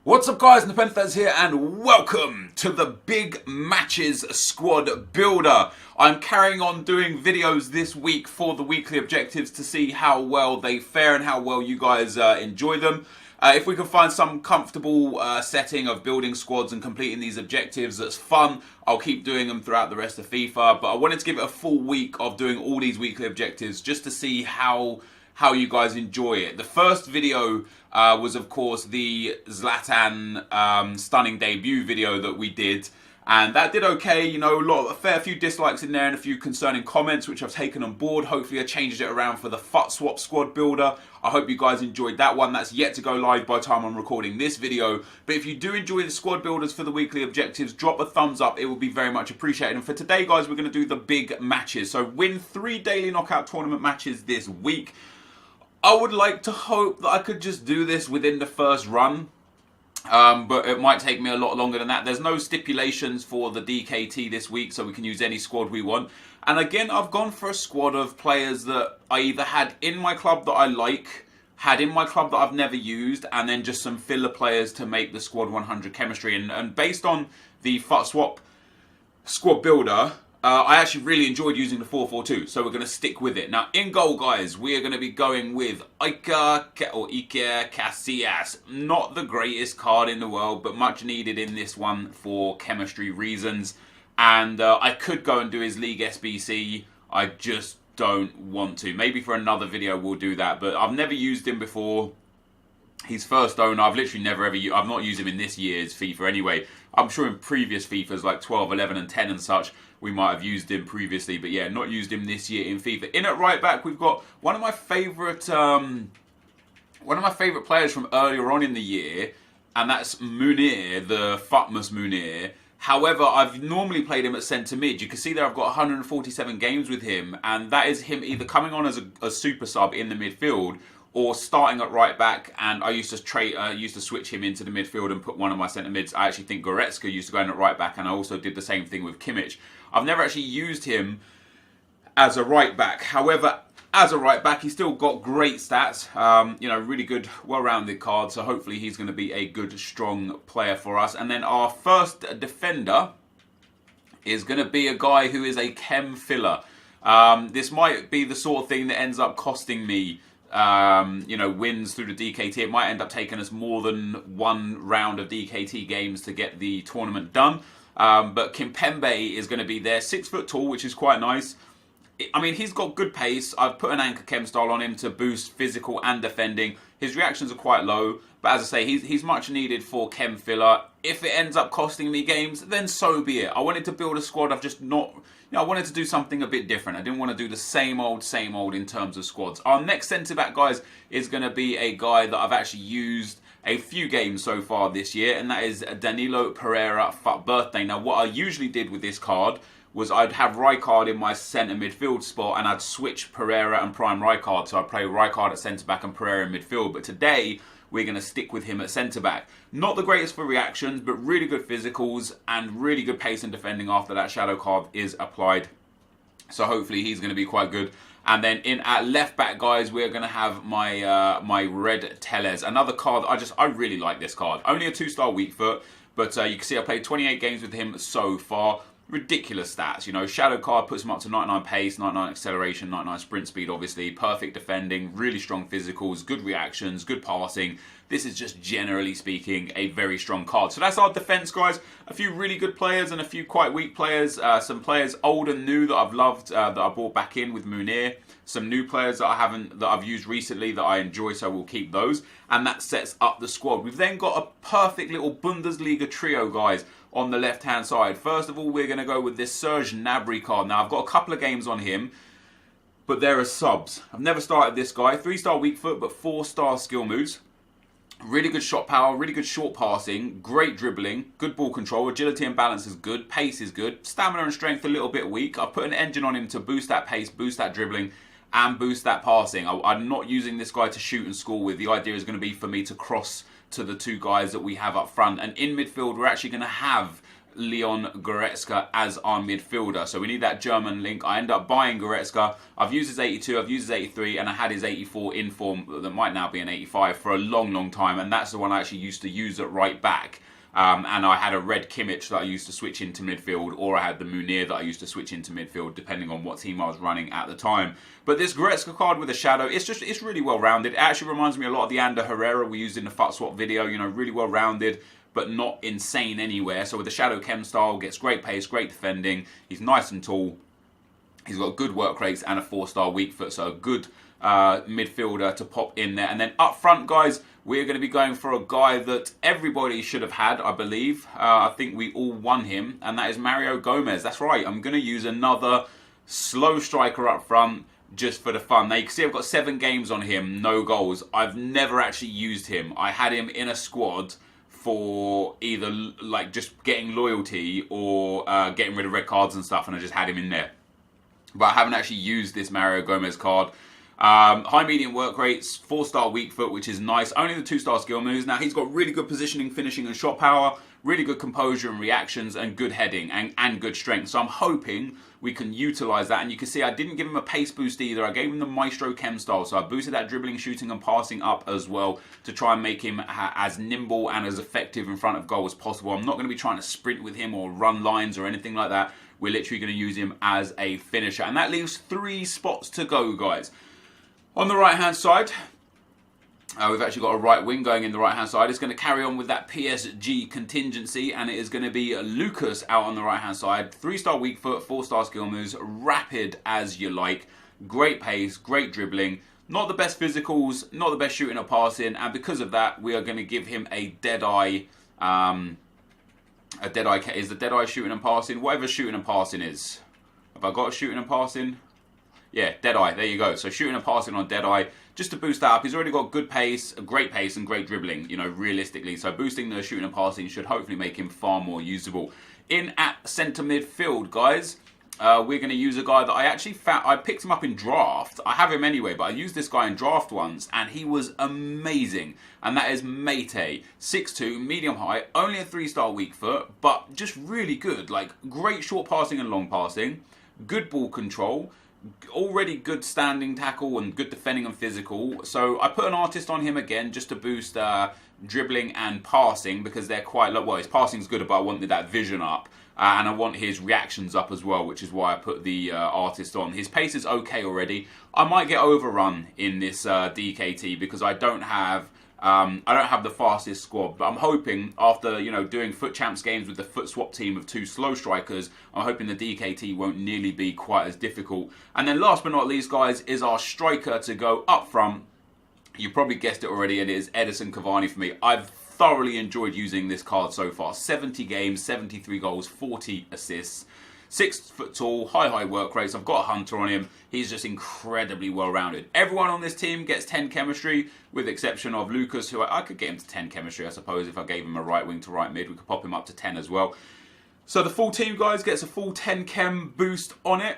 What's up guys, NepentheZ here and welcome to the Big Matches Squad Builder. I'm carrying on doing videos this week for the weekly objectives to see how well they fare and how well you guys enjoy them. If we can find some comfortable setting of building squads and completing these objectives that's fun, I'll keep doing them throughout the rest of FIFA. But I wanted to give it a full week of doing all these weekly objectives just to see how you guys enjoy it. The first video was of course the Zlatan stunning debut video that we did, and that did okay. You know, a fair few dislikes in there and a few concerning comments which I've taken on board. Hopefully I changed it around for the FUT Swap Squad Builder. I hope you guys enjoyed that one. That's yet to go live by the time I'm recording this video. But if you do enjoy the squad builders for the weekly objectives, drop a thumbs up. It will be very much appreciated. And for today guys, we're going to do the big matches. So win 3 daily knockout tournament matches this week. I would like to hope that I could just do this within the first run, but it might take me a lot longer than that. There's no stipulations for the DKT this week, so we can use any squad we want. And again, I've gone for a squad of players that I either had in my club that I like, had in my club that I've never used, and then just some filler players to make the squad 100 chemistry. And based on the FUT Swap Squad Builder, I actually really enjoyed using the 4-4-2, so we're going to stick with it. Now, in goal, guys, we are going to be going with Iker Casillas. Not the greatest card in the world, but much needed in this one for chemistry reasons. And I could go and do his League SBC. I just don't want to. Maybe for another video we'll do that, but I've never used him before. He's first owner. I've literally never ever I've not used him in this year's FIFA anyway. I'm sure in previous FIFAs like 12, 11 and 10 and such, we might have used him previously, but yeah, not used him this year in FIFA. In at right back, we've got one of my favourite players from earlier on in the year, and that's Munir, the Futmus Munir. However, I've normally played him at centre mid. You can see there I've got 147 games with him, and that is him either coming on as a super sub in the midfield or starting at right back. And I used to switch him into the midfield and put one of my centre mids. I actually think Goretzka used to go in at right back, and I also did the same thing with Kimmich. I've never actually used him as a right back. However, as a right back, he's still got great stats. You know, really good, well-rounded card. So hopefully he's going to be a good, strong player for us. And then our first defender is going to be a guy who is a chem filler. This might be the sort of thing that ends up costing me you know, wins through the DKT. It might end up taking us more than one round of DKT games to get the tournament done. But Kimpembe is going to be there, 6 foot tall, which is quite nice. I mean, he's got good pace. I've put an anchor chem style on him to boost physical and defending. His reactions are quite low, but as I say, he's much needed for chem filler. If it ends up costing me games, then so be it. I wanted to build a squad. I've just not, you know, I wanted to do something a bit different. I didn't want to do the same old in terms of squads. Our next centre back, guys, is going to be a guy that I've actually used a few games so far this year, and that is Danilo Pereira FUT Birthday. Now, what I usually did with this card was I'd have Rijkaard in my centre midfield spot, and I'd switch Pereira and prime Rijkaard. So I'd play Rijkaard at centre back and Pereira in midfield. But today, we're going to stick with him at centre back. Not the greatest for reactions, but really good physicals and really good pace and defending after that shadow card is applied. So hopefully he's going to be quite good. And then in at left back, guys, we're going to have my my Red Tellez. Another card, I really like this card. Only a 2-star weak foot, but you can see I played 28 games with him so far. Ridiculous stats, you know. Shadow card puts him up to 99 pace, 99 acceleration, 99 sprint speed, obviously. Perfect defending, really strong physicals, good reactions, good passing. This is just generally speaking a very strong card. So that's our defense, guys. A few really good players and a few quite weak players. Some players old and new that I've loved, that I brought back in with Munir. Some new players that I've used recently that I enjoy, so we'll keep those. And that sets up the squad. We've then got a perfect little Bundesliga trio, guys, on the left-hand side. First of all, we're going to go with this Serge Gnabry card. Now, I've got a couple of games on him, but there are subs. I've never started this guy. 3-star weak foot, but 4-star skill moves. Really good shot power, really good short passing, great dribbling, good ball control, agility and balance is good, pace is good, stamina and strength a little bit weak. I've put an engine on him to boost that pace, boost that dribbling, and boost that passing. I'm not using this guy to shoot and score with. The idea is going to be for me to cross to the two guys that we have up front. And in midfield, we're actually going to have Leon Goretzka as our midfielder. So we need that German link. I end up buying Goretzka. I've used his 82, I've used his 83, and I had his 84 in form that might now be an 85 for a long, long time. And that's the one I actually used to use at right back. And I had a red Kimmich that I used to switch into midfield, or I had the Munir that I used to switch into midfield, depending on what team I was running at the time. But this Goretzka card with a shadow, it's really well rounded. It actually reminds me a lot of the Ander Herrera we used in the FUT swap video. You know, really well rounded, but not insane anywhere. So with the shadow chem style, gets great pace, great defending. He's nice and tall. He's got good work rates and a 4-star weak foot, so a good midfielder to pop in there. And then up front, guys, we're going to be going for a guy that everybody should have had, I believe. I think we all won him, and that is Mario Gomez. That's right, I'm going to use another slow striker up front just for the fun. Now you can see I've got 7 games on him, no goals. I've never actually used him. I had him in a squad for either like just getting loyalty or getting rid of red cards and stuff, and I just had him in there. But I haven't actually used this Mario Gomez card. High medium work rates, 4-star weak foot, which is nice. Only the 2-star skill moves. Now he's got really good positioning, finishing and shot power, really good composure and reactions, and good heading and good strength. So I'm hoping we can utilize that. And you can see I didn't give him a pace boost either. I gave him the Maestro Chem style. So I boosted that dribbling, shooting and passing up as well to try and make him as nimble and as effective in front of goal as possible. I'm not going to be trying to sprint with him or run lines or anything like that. We're literally going to use him as a finisher. And that leaves 3 spots to go, guys. On the right-hand side, we've actually got a right wing going in the right-hand side. It's going to carry on with that PSG contingency, and it is going to be Lucas out on the right-hand side. 3-star weak foot, 4-star skill moves, rapid as you like. Great pace, great dribbling. Not the best physicals, not the best shooting or passing, and because of that, we are going to give him a Deadeye. Is the Deadeye shooting and passing? Whatever shooting and passing is. Have I got a shooting and passing? Yeah, Deadeye, there you go. So shooting and passing on Deadeye, just to boost that up. He's already got good pace, a great pace and great dribbling, you know, realistically. So boosting the shooting and passing should hopefully make him far more usable. In at centre midfield, guys, we're going to use a guy that I actually found. I picked him up in draft. I have him anyway, but I used this guy in draft once, and he was amazing. And that is Mate, 6'2", medium height, only a 3-star weak foot, but just really good. Like, great short passing and long passing, good ball control, already good standing tackle and good defending and physical. So I put an artist on him again just to boost dribbling and passing, because they're quite low. Well, his passing's good, but I wanted that vision up. And I want his reactions up as well, which is why I put the artist on. His pace is okay already. I might get overrun in this DKT because I don't have the fastest squad, but I'm hoping after, you know, doing FUT Champs games with the FUT swap team of 2 slow strikers, I'm hoping the DKT won't nearly be quite as difficult. And then last but not least, guys, is our striker to go up front. You probably guessed it already, and it is Edison Cavani for me. I've thoroughly enjoyed using this card so far. 70 games, 73 goals, 40 assists. 6 foot tall, high work rates. I've got a Hunter on him. He's just incredibly well-rounded. Everyone on this team gets 10 chemistry, with the exception of Lucas, who I could get him to 10 chemistry, I suppose, if I gave him a right wing to right mid. We could pop him up to 10 as well. So the full team, guys, gets a full 10 chem boost on it.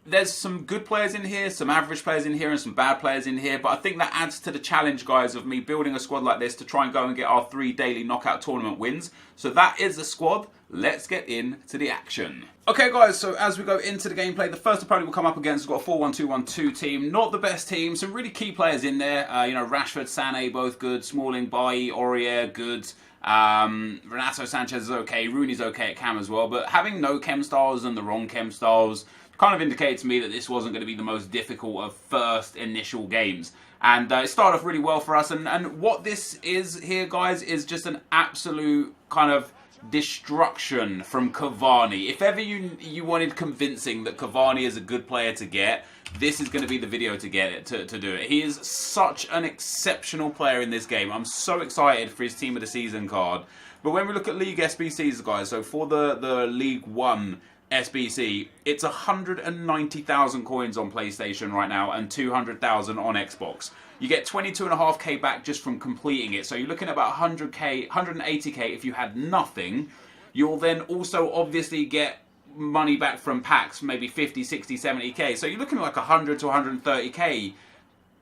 There's some good players in here, some average players in here, and some bad players in here, but I think that adds to the challenge, guys, of me building a squad like this to try and go and get our 3 daily knockout tournament wins. So that is the squad. Let's get into the action. Okay, guys, so as we go into the gameplay, the first opponent we'll come up against has got a 4-1-2-1-2 team. Not the best team. Some really key players in there. You know, Rashford, Sané, both good. Smalling, Bailly, Aurier, good. Renato Sanchez is okay. Rooney's okay at cam as well. But having no chem styles and the wrong chem styles kind of indicated to me that this wasn't going to be the most difficult of first initial games. And it started off really well for us. And what this is here, guys, is just an absolute kind of destruction from Cavani. If ever you wanted convincing that Cavani is a good player to get, this is going to be the video to get it, to do it. He is such an exceptional player in this game. I'm so excited for his Team of the Season card. But when we look at League SBCs, guys, so for the League 1 SBC, it's 190,000 coins on PlayStation right now and 200,000 on Xbox. You get 22.5k back just from completing it. So you're looking at about 100k, 180k if you had nothing. You'll then also obviously get money back from packs, maybe 50, 60, 70k. So you're looking at like 100 to 130k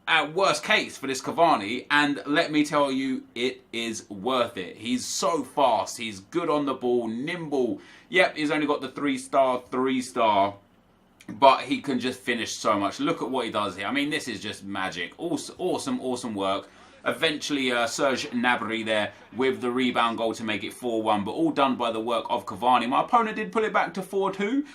at worst case for this Cavani, and let me tell you, it is worth it. He's so fast, he's good on the ball, nimble. Yep, he's only got the 3-star, but he can just finish so much. Look at what he does here. I mean, this is just magic. Awesome work. Eventually, Serge Gnabry there with the rebound goal to make it 4-1, but all done by the work of Cavani. My opponent did pull it back to 4-2.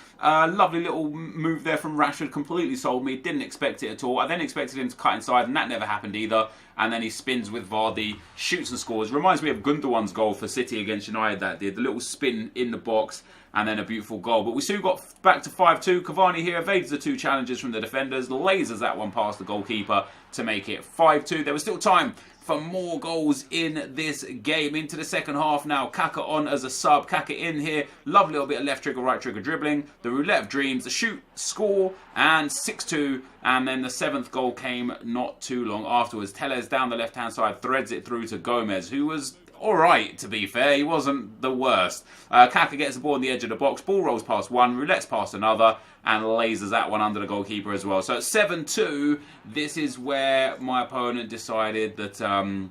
Lovely little move there from Rashford. Completely sold me. Didn't expect it at all. I then expected him to cut inside, and that never happened either. And then he spins with Vardy, shoots and scores. Reminds me of Gundogan's goal for City against United that did. The little spin in the box, and then a beautiful goal. But we soon got back to 5-2. Cavani here evades the 2 challenges from the defenders, lasers that one past the goalkeeper to make it 5-2. There was still time for more goals in this game. Into the second half now. Kaka on as a sub. Kaka in here. Lovely little bit of left trigger, right trigger dribbling. The roulette of dreams. The shoot, score, and 6-2. And then the 7th goal came not too long afterwards. Tellez down the left-hand side threads it through to Gomez, who was alright, to be fair. He wasn't the worst. Kaka gets the ball on the edge of the box. Ball rolls past one. Roulette's past another. And lasers that one under the goalkeeper as well. So at 7-2, this is where my opponent decided that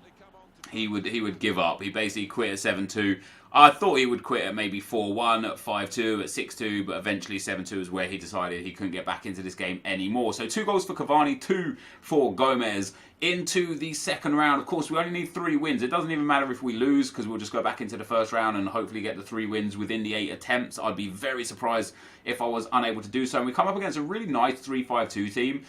he would give up. He basically quit at 7-2. I thought he would quit at maybe 4-1, at 5-2, at 6-2, but eventually 7-2 is where he decided he couldn't get back into this game anymore. So 2 goals for Cavani, 2 for Gomez. Into the second round, of course, we only need 3 wins. It doesn't even matter if we lose, because we'll just go back into the first round and hopefully get the 3 wins within the 8 attempts. I'd be very surprised if I was unable to do so. And we come up against a really nice 3-5-2 team.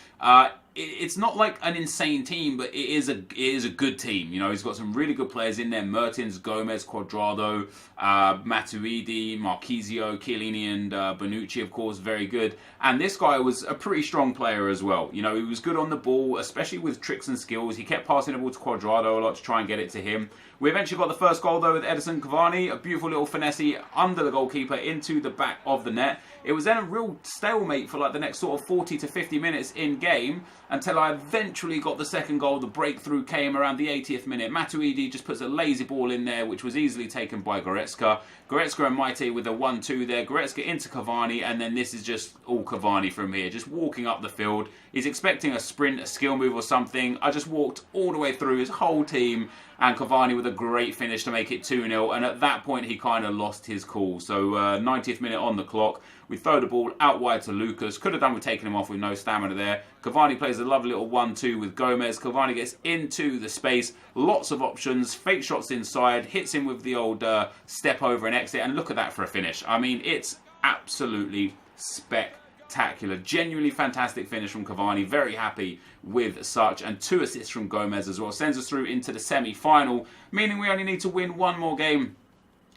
It's not like an insane team, but it is a good team. You know, he's got some really good players in there. Mertens, Gomez, Cuadrado, Matuidi, Marquisio, Chiellini, and Bonucci, of course, very good. And this guy was a pretty strong player as well. You know, he was good on the ball, especially with tricks and skills. He kept passing the ball to Cuadrado a lot to try and get it to him. We eventually got the first goal, though, with Edison Cavani. A beautiful little finesse under the goalkeeper into the back of the net. It was then a real stalemate for like the next sort of 40 to 50 minutes in game until I eventually got the second goal. The breakthrough came around the 80th minute. Matuidi just puts a lazy ball in there, which was easily taken by Goretzka. Goretzka and Maite with a 1-2 there. Goretzka into Cavani, and then this is just all Cavani from here. Just walking up the field. He's expecting a sprint, a skill move or something. I just walked all the way through his whole team, and Cavani with a great finish to make it 2-0. And at that point, he kind of lost his cool. So 90th minute on the clock. We throw the ball out wide to Lucas. Could have done with taking him off with no stamina there. Cavani plays a lovely little 1-2 with Gomez. Cavani gets into the space. Lots of options. Fake shots inside. Hits him with the old step over and exit. And look at that for a finish. I mean, it's absolutely spectacular. Genuinely fantastic finish from Cavani. Very happy with such. And 2 assists from Gomez as well. Sends us through into the semi-final. Meaning we only need to win 1 more game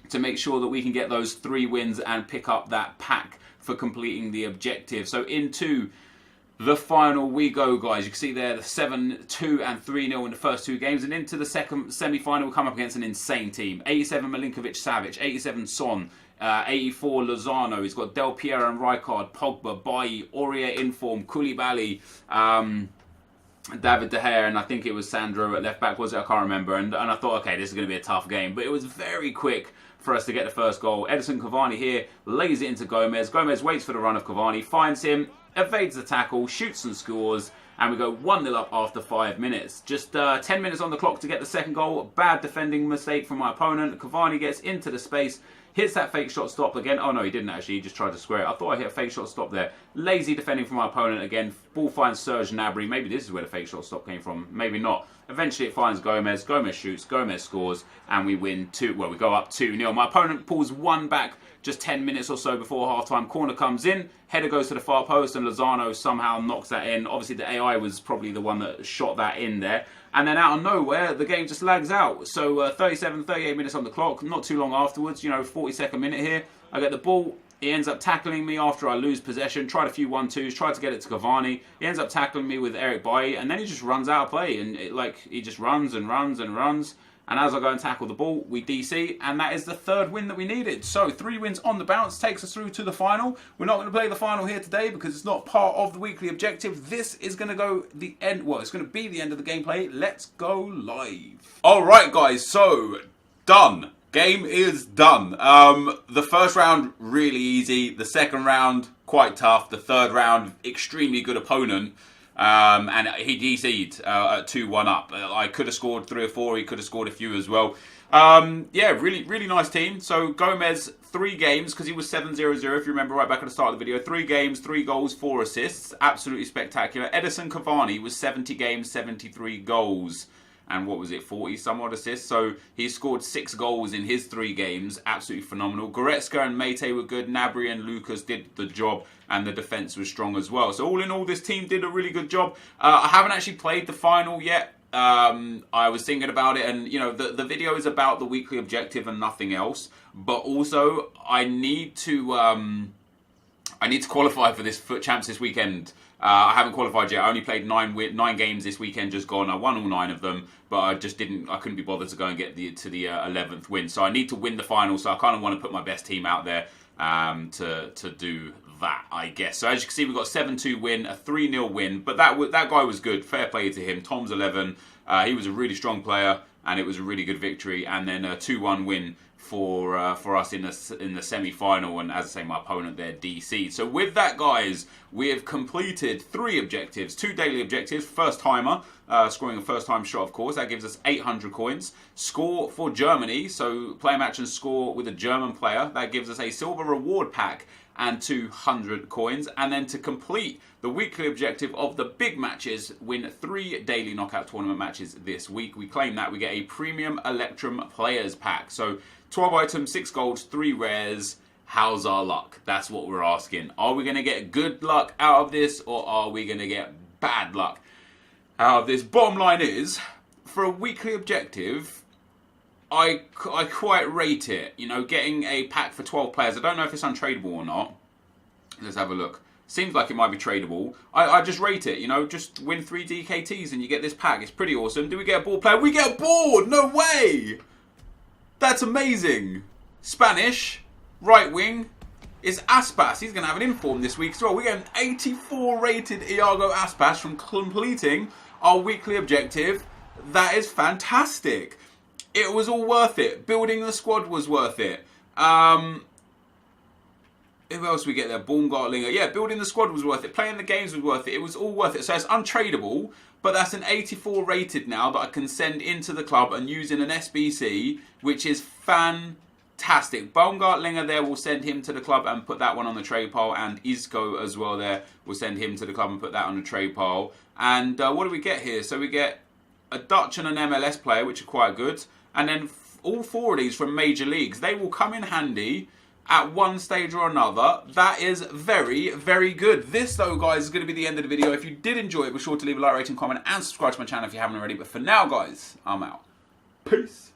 to make sure that we can get those 3 wins and pick up that pack for completing the objective. So into the final we go, guys. You can see there the 7-2 and 3-0 in the first 2 games. And into the second semi-final, we come up against an insane team. 87 Milinkovic-Savic, 87 Son, 84 Lozano. He's got Del Piero and Rijkaard, Pogba, Bailly, Aurier in form, Koulibaly, David De Gea, and I think it was Sandro at left back, was it? I can't remember. And I thought, okay, this is going to be a tough game. But it was very quick for us to get the first goal. Edison Cavani here lays it into Gomez. Gomez waits for the run of Cavani, finds him, evades the tackle, shoots and scores, and we go 1-0 up after 5 minutes. Just 10 minutes on the clock to get the second goal. Bad defending mistake from my opponent. Cavani gets into the space, hits that fake shot stop again. Oh no, he didn't actually, he just tried to square it. I thought I hit a fake shot stop there. Lazy defending from my opponent again. Ball finds Serge Gnabry. Maybe this is where the fake shot stop came from. Maybe not. Eventually it finds Gomez. Gomez shoots, Gomez scores, and we win 2. Well, we go up 2-0. My opponent pulls 1 back just 10 minutes or so before half-time. Corner comes in, header goes to the far post, and Lozano somehow knocks that in. Obviously the AI was probably the one that shot that in there. And then out of nowhere, the game just lags out. So 37, 38 minutes on the clock, not too long afterwards, 42nd minute here. I get the ball. He ends up tackling me after I lose possession. Tried a few 1-2s, tried to get it to Cavani. He ends up tackling me with Eric Bailly, and then he just runs out of play. And he just runs and runs and runs. And as I go and tackle the ball, we DC, and that is the 3rd win that we needed. So 3 wins on the bounce takes us through to the final. We're not going to play the final here today because it's not part of the weekly objective. This is going to go the end. Well, it's going to be the end of the gameplay. Let's go live. All right, guys. So done. Game is done. The first round really easy. The second round quite tough. The third round extremely good opponent. And he DC'd at 2-1 up. I could have scored 3 or 4. He could have scored a few as well. Yeah, really nice team. So Gomez, 3 games, because he was 7-0-0, if you remember right back at the start of the video. 3 games, 3 goals, 4 assists. Absolutely spectacular. Edison Cavani was 70 games, 73 goals. And what was it, 40 some odd assists? So he scored 6 goals in his 3 games. Absolutely phenomenal. Goretzka and Mate were good. Gnabry and Lucas did the job. And the defence was strong as well. So all in all, this team did a really good job. I haven't actually played the final yet. I was thinking about it, and you know, the video is about the weekly objective and nothing else. But also, I need to qualify for this Foot Champs this weekend. I haven't qualified yet. I only played 9 games this weekend, just gone. I won all 9 of them, but I couldn't be bothered to go and get to the 11th win. So I need to win the final. So I kind of want to put my best team out there to do that, I guess. So as you can see, we've got 7-2 win, a 3-0 win, but that guy was good. Fair play to him. Tom's 11. He was a really strong player, and it was a really good victory. And then a 2-1 win for us in the semi-final, and as I say, my opponent there, DC. So with that, guys, we have completed 3 objectives, 2 daily objectives. First timer, scoring a first time shot, of course, that gives us 800 coins. Score for Germany, so play a match and score with a German player, that gives us a silver reward pack and 200 coins. And then to complete the weekly objective of the big matches, win 3 daily knockout tournament matches this week. We claim that we get a premium Electrum players pack. So 12 items, 6 golds, 3 rares. How's our luck? That's what we're asking. Are we going to get good luck out of this, or are we going to get bad luck out of this? Bottom line is, for a weekly objective, I quite rate it. You know, getting a pack for 12 players. I don't know if it's untradeable or not. Let's have a look. Seems like it might be tradable. I just rate it. You know, just win 3 DKTs and you get this pack. It's pretty awesome. Do we get a board player? We get a board! No way! That's amazing. Spanish, right wing, is Aspas. He's going to have an inform this week as well. We get an 84 rated Iago Aspas from completing our weekly objective. That is fantastic. It was all worth it. Building the squad was worth it. Who else we get there? Baumgartlinger. Yeah, building the squad was worth it. Playing the games was worth it. It was all worth it. So it's untradeable, but that's an 84 rated now that I can send into the club and use in an SBC, which is fantastic. Baumgartlinger there, will send him to the club and put that one on the trade pile. And Isco as well there, will send him to the club and put that on the trade pile. And what do we get here? So we get a Dutch and an MLS player, which are quite good. And then all 4 of these from major leagues. They will come in handy at one stage or another. That is very, very good. This, though, guys, is going to be the end of the video. If you did enjoy it, be sure to leave a like, rating, comment, and subscribe to my channel if you haven't already. But for now, guys, I'm out. Peace.